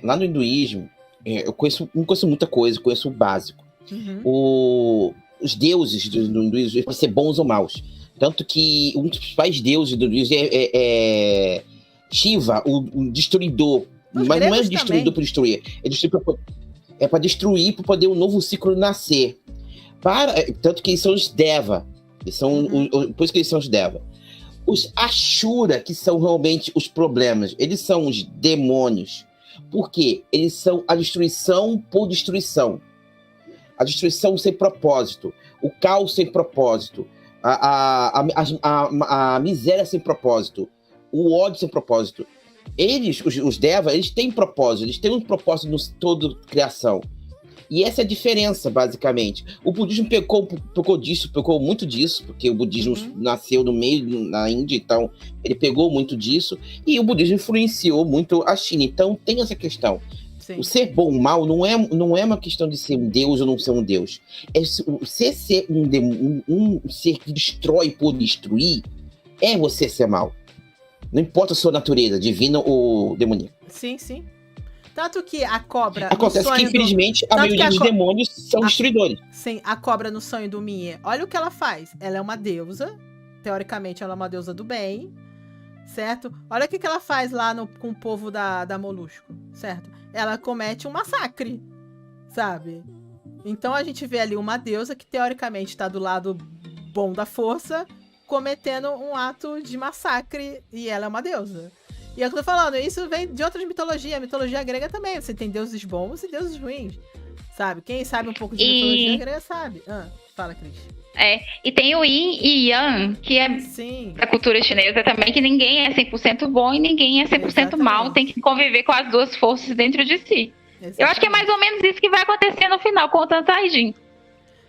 Lá no hinduísmo, eu não conheço muita coisa, conheço o básico. Uhum. Os deuses do hinduísmo podem ser bons ou maus. Tanto que um dos principais deuses do hinduísmo é Shiva, o destruidor. Os Mas não é gregos destruído também. por destruir. É para destruir, para poder um novo ciclo nascer. Tanto que eles são os Deva. Eles são por isso que eles são os Deva. Os Ashura, que são realmente os problemas, eles são os demônios. Por quê? Eles são a destruição por destruição. A destruição sem propósito. O caos sem propósito. A miséria sem propósito. O ódio sem propósito. Eles, os Deva, eles têm propósito. Eles têm um propósito no todo criação. E essa é a diferença, basicamente. O budismo pecou muito disso, porque o budismo nasceu no meio, na Índia, então ele pegou muito disso, e o budismo influenciou muito a China. Então tem essa questão. Sim. O ser bom ou mal não é uma questão de ser um deus ou não ser um deus. Você ser um ser que destrói por destruir, é você ser mal. Não importa a sua natureza, divina ou demoníaca. Sim, sim. Tanto que a cobra. Acontece que, infelizmente, a maioria dos demônios são destruidores. Sim, a cobra no sonho do Mie. Olha o que ela faz. Ela é uma deusa. Teoricamente, ela é uma deusa do bem. Certo? Olha o que ela faz lá com o povo da Molusco. Certo? Ela comete um massacre. Sabe? Então a gente vê ali uma deusa que, teoricamente, está do lado bom da força, cometendo um ato de massacre. E ela é uma deusa. E é o que eu tô falando, isso vem de outras mitologias. A mitologia grega também. Você tem deuses bons e deuses ruins. Sabe? Quem sabe um pouco de mitologia grega sabe. Fala, Cris. E tem o Yin e Yang, que é da cultura chinesa também, que ninguém é 100% bom e ninguém é 100% mal. Tem que conviver com as duas forças dentro de si. Exatamente. Eu acho que é mais ou menos isso que vai acontecer no final com o Tantaijin.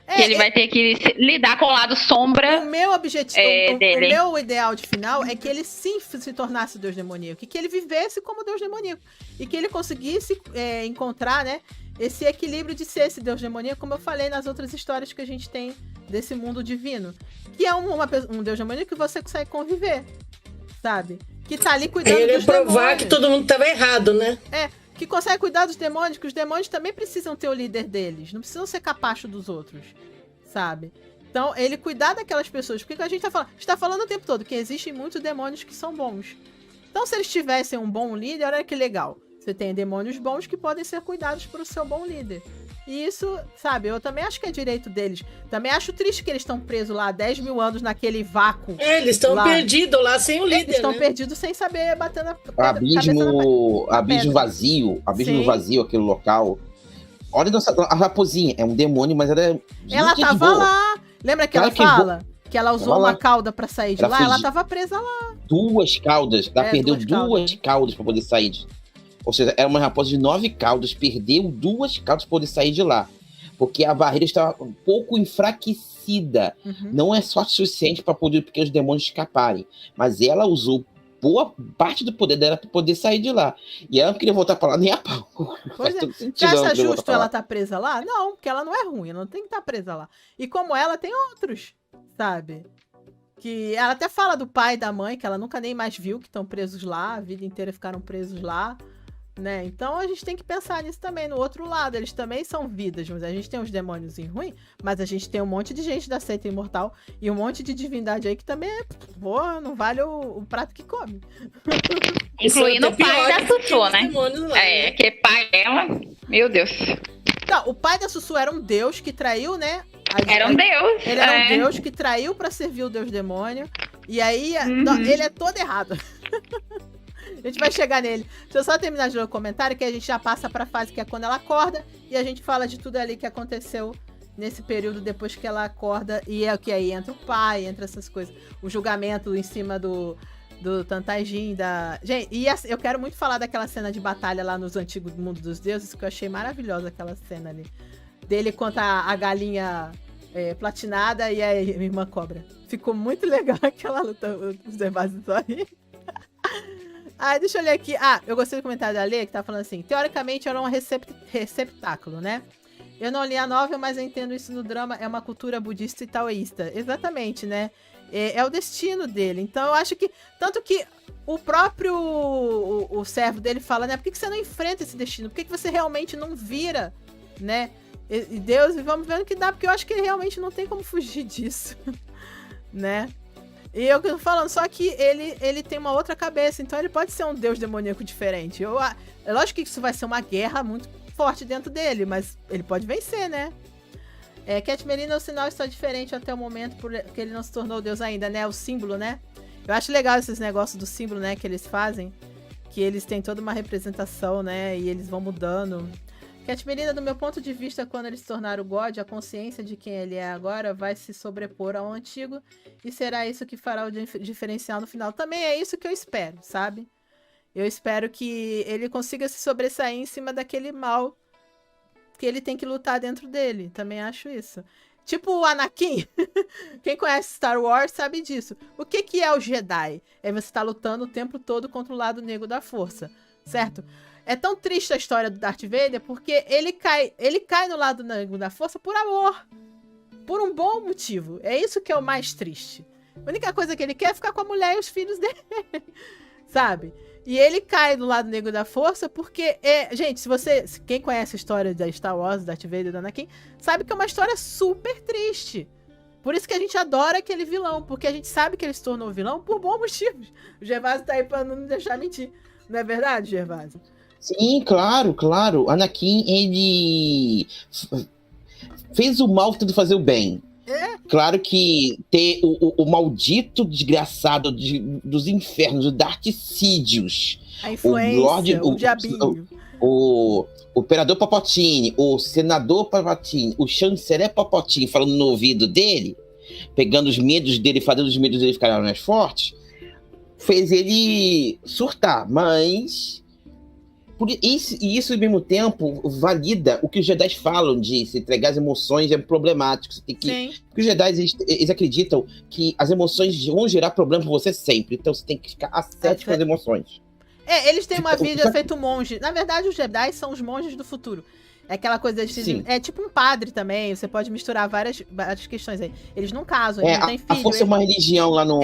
Que ele vai ter que lidar com o lado sombra. O meu objetivo, dele. O meu ideal de final é que ele sim se tornasse Deus demoníaco. E que ele vivesse como Deus demoníaco. E que ele conseguisse encontrar, né, esse equilíbrio de ser esse Deus demoníaco, como eu falei nas outras histórias que a gente tem desse mundo divino. Que é um Deus demoníaco que você consegue conviver. Sabe? Que tá ali cuidando dos demônios. Ele ia provar que todo mundo tava errado, né? Que consegue cuidar dos demônios, que os demônios também precisam ter o líder deles. Não precisam ser capacho dos outros, sabe? Então, ele cuidar daquelas pessoas. Porque a gente tá falando? A gente tá falando o tempo todo que existem muitos demônios que são bons. Então, se eles tivessem um bom líder, olha que legal. Você tem demônios bons que podem ser cuidados por seu bom líder. E isso, sabe, eu também acho que é direito deles. Também acho triste que eles estão presos lá há 10 mil anos naquele vácuo. Eles estão perdidos lá sem o líder. Eles estão perdidos sem saber bater na abismo vazio, aquele local. Olha a raposinha, é um demônio, mas ela tava lá. Lembra que ela fala? Que ela usou uma cauda pra sair de lá? Ela tava presa lá. 2 caudas. Ela perdeu 2 caudas pra poder sair. Ou seja, era uma raposa de 9 caudas, perdeu 2 caudas para poder sair de lá. Porque a barreira estava um pouco enfraquecida. Não é só suficiente para poder os demônios escaparem. Mas ela usou boa parte do poder dela para poder sair de lá. E ela não queria voltar para lá nem a pau. Pois Você acha justo ela estar presa lá? Não, porque ela não é ruim, ela não tem que estar presa lá. E como ela, tem outros, sabe? Que ela até fala do pai e da mãe, que ela nunca nem mais viu, que estão presos lá, a vida inteira ficaram presos lá. Né? Então a gente tem que pensar nisso também, no outro lado, eles também são vidas, mas a gente tem os demônios em ruim, mas a gente tem um monte de gente da seita imortal e um monte de divindade aí que também não vale o prato que come. Incluindo o pai da Sussu, né? Que pai dela, meu Deus. Não, o pai da Sussu era um deus que traiu, né? Era um deus. Ele era um deus que traiu pra servir o deus demônio. E aí, ele é todo errado. A gente vai chegar nele. Deixa eu só terminar de ler o comentário, que a gente já passa pra fase que é quando ela acorda. E a gente fala de tudo ali que aconteceu nesse período depois que ela acorda. E é o que aí entra o pai, entra essas coisas. O julgamento em cima do Tantaijin. Gente, e eu quero muito falar daquela cena de batalha lá nos antigos Mundo dos Deuses, que eu achei maravilhosa aquela cena ali. Dele contra a galinha platinada e a irmã cobra. Ficou muito legal aquela luta, os debates aí. Deixa eu ler aqui. Eu gostei do comentário da Lê, que tá falando assim: teoricamente era um receptáculo, né? Eu não li a novel, mas eu entendo isso no drama. É uma cultura budista e taoísta. Exatamente, né? É o destino dele. Então eu acho que... Tanto que o próprio o servo dele fala, né? Por que você não enfrenta esse destino? Por que você realmente não vira, né? E Deus, e vamos ver o que dá. Porque eu acho que ele realmente não tem como fugir disso, né? E eu que tô falando, só que ele tem uma outra cabeça, então ele pode ser um deus demoníaco diferente. É lógico que isso vai ser uma guerra muito forte dentro dele, mas ele pode vencer, né? Cat Melina, o sinal está diferente até o momento, porque ele não se tornou deus ainda, né? O símbolo, né? Eu acho legal esses negócios do símbolo, né, que eles fazem, que eles têm toda uma representação, né, e eles vão mudando. Cat Melina, do meu ponto de vista, quando ele se tornar o God, a consciência de quem ele é agora vai se sobrepor ao antigo e será isso que fará o diferencial no final. Também é isso que eu espero, sabe? Eu espero que ele consiga se sobressair em cima daquele mal que ele tem que lutar dentro dele. Também acho isso. Tipo o Anakin. Quem conhece Star Wars sabe disso. O que é o Jedi? É você estar lutando o tempo todo contra o lado negro da força, certo? É tão triste a história do Darth Vader porque ele cai no lado negro da força por amor. Por um bom motivo. É isso que é o mais triste. A única coisa que ele quer é ficar com a mulher e os filhos dele. Sabe? E ele cai do lado negro da força porque... gente, quem conhece a história da Star Wars, Darth Vader e do Anakin, sabe que é uma história super triste. Por isso que a gente adora aquele vilão. Porque a gente sabe que ele se tornou vilão por bons motivos. O Gervásio tá aí pra não me deixar mentir. Não é verdade, Gervásio? Sim, claro, claro. Anakin, ele fez o mal tentando fazer o bem. Claro que ter o maldito desgraçado dos infernos, o Darth Sidious, a influência, o diabinho, o Imperador Palpatine, o Senador Palpatine, o Chanceler Palpatine falando no ouvido dele, pegando os medos dele, fazendo os medos dele ficarem mais fortes, fez ele surtar, mas... isso ao mesmo tempo valida o que os Jedi falam de se entregar as emoções é problemático. Você tem que... Porque os Jedi eles acreditam que as emoções vão gerar problema pra você sempre. Então você tem que ficar ascético com as emoções. Eles têm uma vida feito monge. Na verdade, os Jedi são os monges do futuro. É aquela coisa de... É tipo um padre também. Você pode misturar várias questões aí. Eles não casam, eles não têm filho. A força é uma religião lá no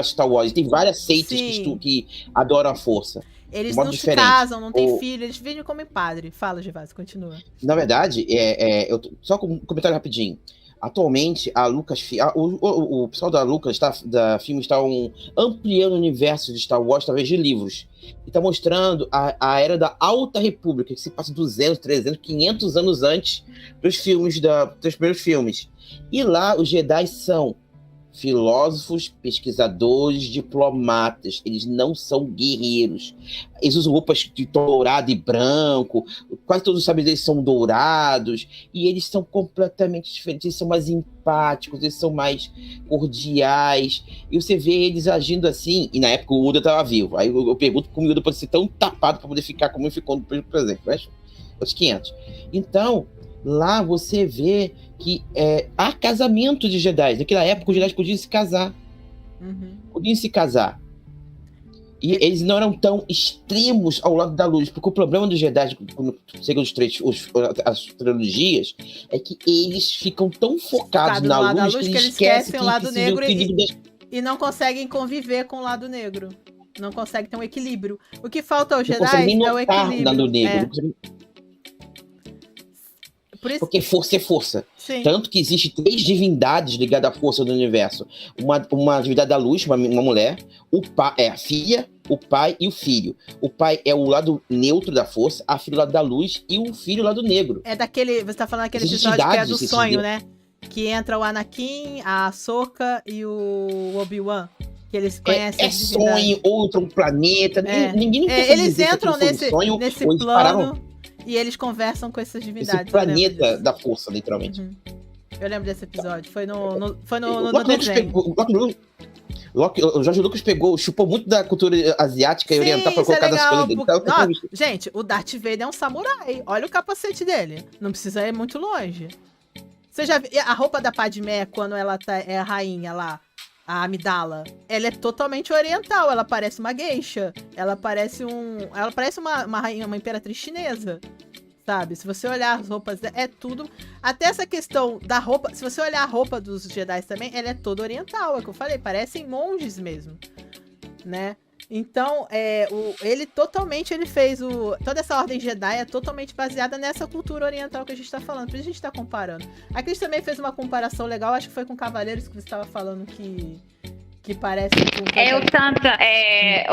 Star Wars. Tem várias seitas que adoram a força. Eles não se casam, não têm filho, eles vivem como padre. Fala, Gervásio, continua. Na verdade, só com um comentário rapidinho. Atualmente, a Lucasfilm, o pessoal da Lucas, da filme, está ampliando o universo de Star Wars através de livros. E está mostrando a era da Alta República, que se passa 200, 300, 500 anos antes dos primeiros filmes. E lá, os Jedi são filósofos, pesquisadores, diplomatas. Eles não são guerreiros. Eles usam roupas de dourado e branco. Quase todos os sábios deles são dourados. E eles são completamente diferentes. Eles são mais empáticos, eles são mais cordiais. E você vê eles agindo assim. E na época o Yoda estava vivo. Aí eu pergunto como o Yoda pode ser tão tapado para poder ficar como ele ficou no presente. Mas os 500. Então, lá você vê que há casamento de Jedi. Naquela época, os Jedi podiam se casar. Podiam se casar. E eles não eram tão extremos ao lado da luz. Porque o problema dos Jedi, segundo as trilogias, é que eles ficam tão focados na luz que eles esquecem o lado negro e não conseguem conviver com o lado negro. Não conseguem ter um equilíbrio. O que falta aos Jedi é o equilíbrio. Lado negro. Porque força é força. Sim. Tanto que existe 3 divindades ligadas à força do universo. Uma divindade da luz, uma mulher, a filha, o pai e o filho. O pai é o lado neutro da força, a filha é o lado da luz e o filho é o lado negro. Você tá falando daquele episódio que é do sonho, né? Que entra o Anakin, a Ahsoka e o Obi-Wan. Que eles conhecem sonho, outro planeta. Ninguém eles entram nesse plano. E eles conversam com essas divindades. Esse planeta da força, literalmente. Eu lembro desse episódio. Foi no desenho. O Jorge Lucas chupou muito da cultura asiática e oriental pra colocar das coisas dele. Gente, o Darth Vader é um samurai. Olha o capacete dele. Não precisa ir muito longe. Você já viu a roupa da Padmé quando ela é a rainha lá? A Amidala, ela é totalmente oriental, ela parece uma geisha, ela parece uma rainha, uma imperatriz chinesa, sabe? Se você olhar as roupas, é tudo, até essa questão da roupa, se você olhar a roupa dos Jedi também, ela é toda oriental, é o que eu falei, parecem monges mesmo, né? Então, ele fez toda essa ordem Jedi é totalmente baseada nessa cultura oriental que a gente tá falando, por isso a gente tá comparando. A Cris também fez uma comparação legal, acho que foi com Cavaleiros que você estava falando que Que parece com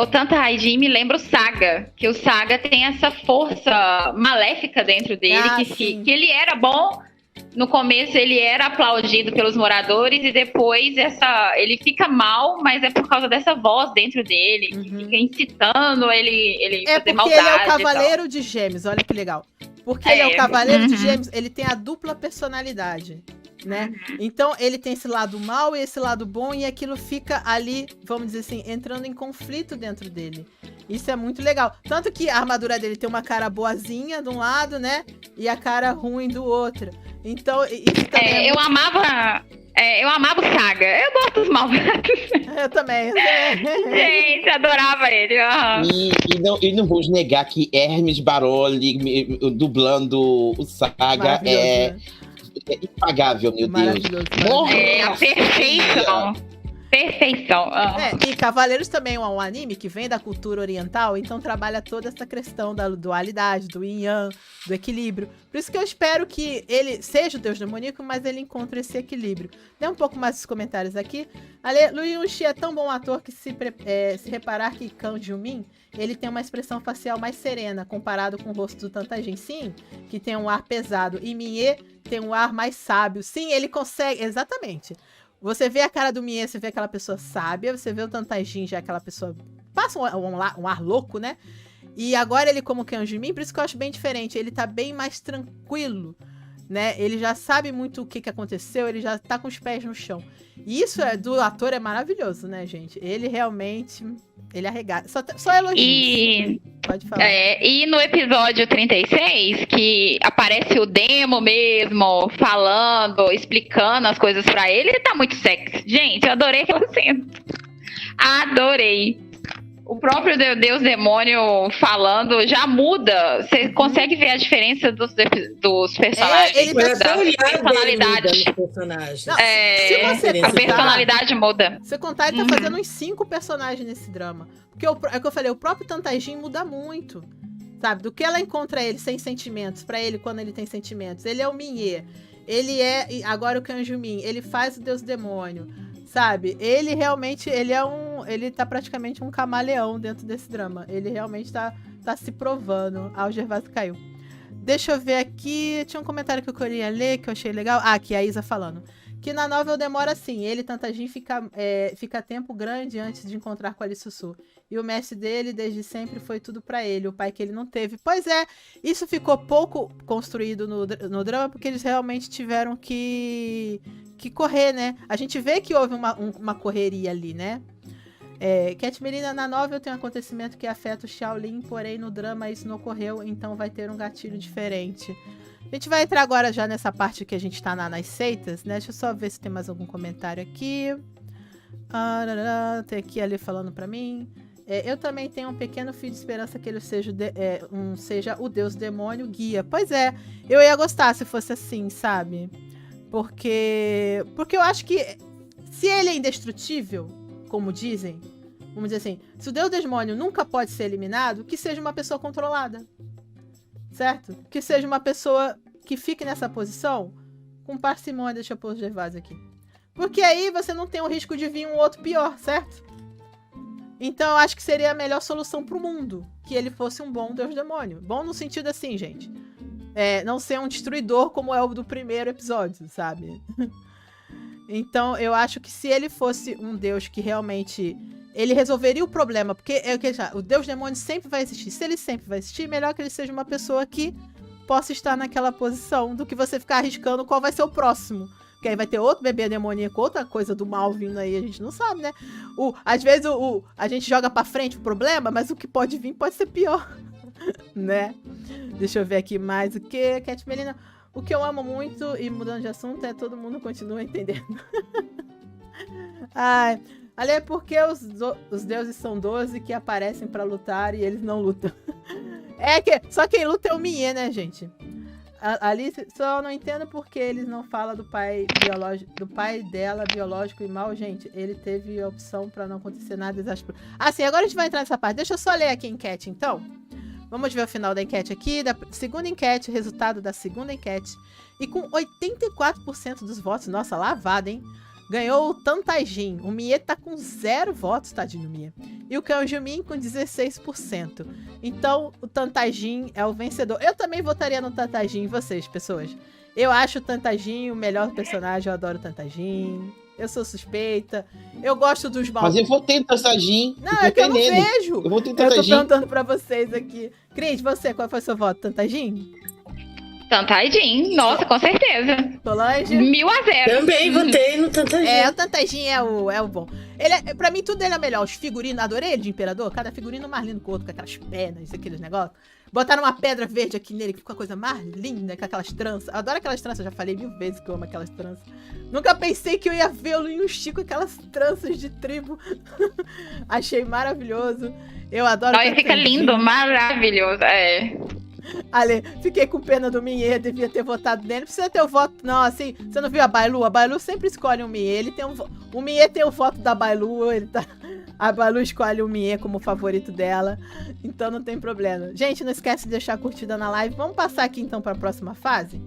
O Tanta Raijin me lembra o Saga, que o Saga tem essa força maléfica dentro dele, que ele era bom, no começo ele era aplaudido pelos moradores e depois ele fica mal, mas é por causa dessa voz dentro dele, que fica incitando ele fazer maldade. Ele é o Cavaleiro de Gêmeos, olha que legal. Porque ele é o Cavaleiro de Gêmeos, ele tem a dupla personalidade. Né? Então ele tem esse lado mal e esse lado bom, e aquilo fica ali, vamos dizer assim, entrando em conflito dentro dele. Isso é muito legal. Tanto que a armadura dele tem uma cara boazinha de um lado, né? E a cara ruim do outro. Então, isso também eu amava o Saga. Eu gosto dos malvados. Eu também. Gente, adorava ele. E não vou negar que Hermes Baroli dublando o Saga é impagável, meu Deus. A perfeição. Perfeição. E Cavaleiros também é um anime que vem da cultura oriental, então trabalha toda essa questão da dualidade, do yin yang, do equilíbrio. Por isso que eu espero que ele seja o deus demoníaco, mas ele encontre esse equilíbrio. Dê um pouco mais dos comentários aqui. Lu Yun-Chi é tão bom ator que se reparar que Kang Ju-min, ele tem uma expressão facial mais serena comparado com o rosto do Tantajin. Sim, que tem um ar pesado. E Minhê tem um ar mais sábio. Sim, ele consegue... Exatamente. Você vê a cara do Minhê, você vê aquela pessoa sábia. Você vê o Tantajin, já aquela pessoa... Passa um ar louco, né? E agora ele como Kang Ju-min, por isso que eu acho bem diferente. Ele tá bem mais tranquilo, né? Ele já sabe muito o que aconteceu, ele já tá com os pés no chão. E isso do ator é maravilhoso, né, gente? Ele realmente... Ele arregaça. Só elogios. Pode falar. E no episódio 36, que aparece o Demo mesmo, falando, explicando as coisas pra ele tá muito sexy. Gente, eu adorei aquela cena. Adorei. O próprio Deus Demônio falando já muda. Você consegue ver a diferença dos personagens. Ele tá da personalidade. A personalidade muda. Se você contar, ele tá fazendo uns 5 personagens nesse drama. Porque é o que eu falei, o próprio Tantajin muda muito. Sabe? Do que ela encontra ele sem sentimentos, pra ele quando ele tem sentimentos. Ele é o Minhê. Ele é agora o Kang Ju-min. Ele faz o Deus Demônio. Sabe? Ele realmente, ele tá praticamente um camaleão dentro desse drama. Ele realmente tá se provando. O Gervásio caiu. Deixa eu ver aqui. Tinha um comentário que eu queria ler, que eu achei legal. Aqui a Isa falando. Que na novel demora assim. Ele, Tantajin, fica tempo grande antes de encontrar com a Lee Susu. E o mestre dele, desde sempre, foi tudo pra ele. O pai que ele não teve. Pois é, isso ficou pouco construído no drama, porque eles realmente tiveram que correr, né? A gente vê que houve uma correria ali, né? Cat Melina, na novel tem um acontecimento que afeta o Shaolin, porém no drama isso não ocorreu, então vai ter um gatilho diferente. A gente vai entrar agora já nessa parte que a gente tá nas seitas, né? Deixa eu só ver se tem mais algum comentário aqui. Tem aqui ali falando pra mim. Eu também tenho um pequeno fio de esperança que ele seja o deus demônio guia. Pois é, eu ia gostar se fosse assim, sabe? Porque eu acho que se ele é indestrutível, como dizem, vamos dizer assim, se o deus demônio nunca pode ser eliminado, que seja uma pessoa controlada, certo? Que seja uma pessoa que fique nessa posição com parcimônia. Deixa eu pôr o Gervásio aqui. Porque aí você não tem o risco de vir um outro pior, certo? Então eu acho que seria a melhor solução pro mundo, que ele fosse um bom deus demônio. Bom no sentido assim, gente. Não ser um destruidor como é o do primeiro episódio, sabe? Então, eu acho que se ele fosse um deus que realmente... Ele resolveria o problema, porque o deus demônio sempre vai existir. Se ele sempre vai existir, melhor que ele seja uma pessoa que possa estar naquela posição do que você ficar arriscando qual vai ser o próximo. Porque aí vai ter outro bebê demoníaco, outra coisa do mal vindo aí, a gente não sabe, né? Às vezes a gente joga pra frente o problema, mas o que pode vir pode ser pior. Né? Deixa eu ver aqui mais o que, Cat Melina. O que eu amo muito, e mudando de assunto, é todo mundo continua entendendo. Ai, ali é porque os deuses são 12 que aparecem pra lutar e eles não lutam. Só quem luta é o Minhê, né, gente? Ali só não entendo porque eles não falam do pai dela, biológico e mal. Gente, ele teve a opção pra não acontecer nada desastroso. Sim, agora a gente vai entrar nessa parte. Deixa eu só ler aqui a enquete, então. Vamos ver o final da enquete aqui, da segunda enquete, resultado da segunda enquete. E com 84% dos votos, nossa, lavada, hein? ganhou o Tantajin. O Mie tá com 0 votos, tadinho Mie. E o Kanjumin com 16%. Então, o Tantajin é o vencedor. Eu também votaria no Tantajin, vocês, pessoas. Eu acho o Tantajin o melhor personagem, eu adoro o Tantajin. Eu sou suspeita. Eu gosto dos mal. Mas eu votei no Tantajin. Não, é que eu não vejo. Eu votei no Eu tô Tantajin. perguntando pra vocês aqui. Cris, você, qual foi o seu voto? Tantajin? Tantajin, nossa, com certeza. Solange? 1000 a 0. Também votei no Tantajin. É, o Tantajin é o bom. Ele é, pra mim, tudo ele é melhor. Os figurinos, adorei ele de Imperador. Cada figurino mais lindo que o outro, com aquelas pernas, aqueles negócios. Botaram uma pedra verde aqui nele, que ficou a coisa mais linda, com aquelas tranças. Eu adoro aquelas tranças, eu já falei 1000 vezes que eu amo aquelas tranças. Nunca pensei que eu ia ver o Luin-Chi com aquelas tranças de tribo. Achei maravilhoso. Eu adoro. Olha, fica lindo, maravilhoso. É. Ale, fiquei com pena do Mie, devia ter votado nele. Não precisa ter o voto, não, assim. Você não viu a Bailu? A Bailu sempre escolhe o Mie. Ele tem o Mie tem o voto da Bailu, a Bailu escolhe o Mie como favorito dela. Então não tem problema. Gente, não esquece de deixar a curtida na live. Vamos passar aqui então para a próxima fase?